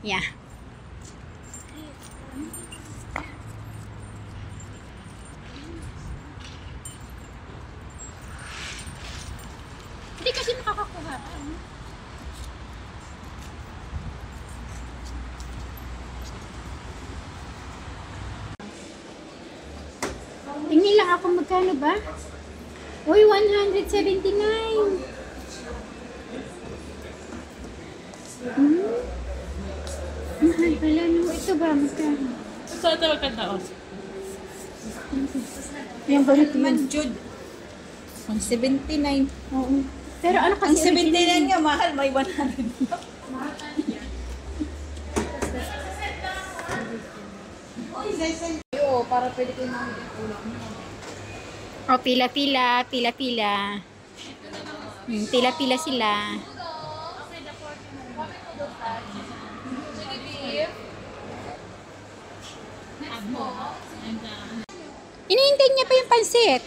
Yeah. Hindi kasi makakakuha. Tingin lang ako magkano ba? Uy, 179. Mahal pala, no? Ito ba? Magkano? Ito maganda, oh. Yung ganito yun. Jude. 179. Oo. Pero ano Ang kasi? 79 nga, mahal. May 100. Oo, para pwede kayo makikita ulam. Oh, pila-pila, pila-pila. Pila-pila sila. Hinihintay niya pa yung pansit.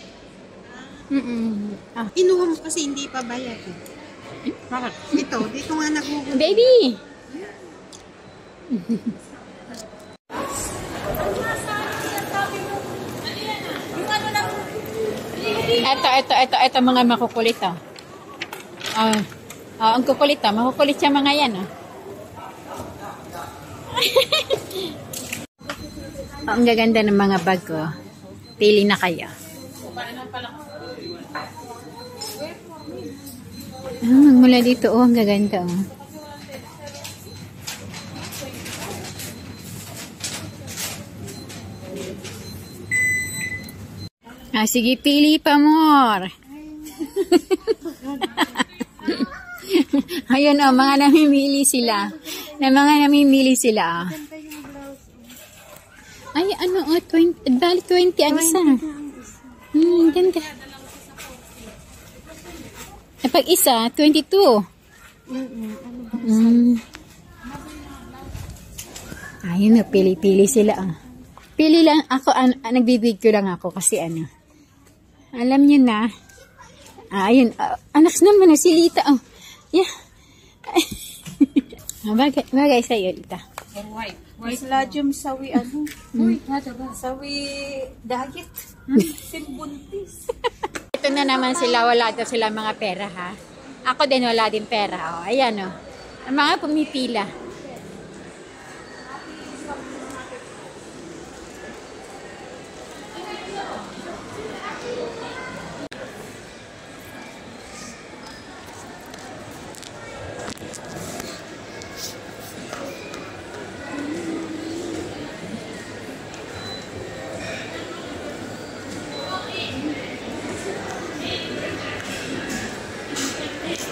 Ah. Inuha mo kasi hindi pa bayad. Bakit? Ito, dito nga nagugulo. Baby! Ito mga makukulit, oh. Ang kukulit, oh. Makukulit siya mga yan, oh. Ang gaganda ng mga bag, oh. Pili na kayo. Mula dito, oh. Ang gaganda, oh. Sige, pili pa more. Ayun, oh, mga namimili sila. Mga namimili sila. Ay, ano, oh, 20, bali 20 ang isa. Ganda. Pag isa, 22. Ayun, oh, pili-pili sila, oh. Pili lang ako, nagbibidyo lang ako kasi ano. Alam niyo na. Ayun. Anak naman, si Lita. Oh. Yeah. Bagay sa'yo, Lita. White. Sladium sawi ano? Uy, sawi diet. Simbuntis. Ito na naman sila, wala daw sila mga pera, ha? Ako din wala din pera. Oh. Ayan, oh. Ang mga pumipila.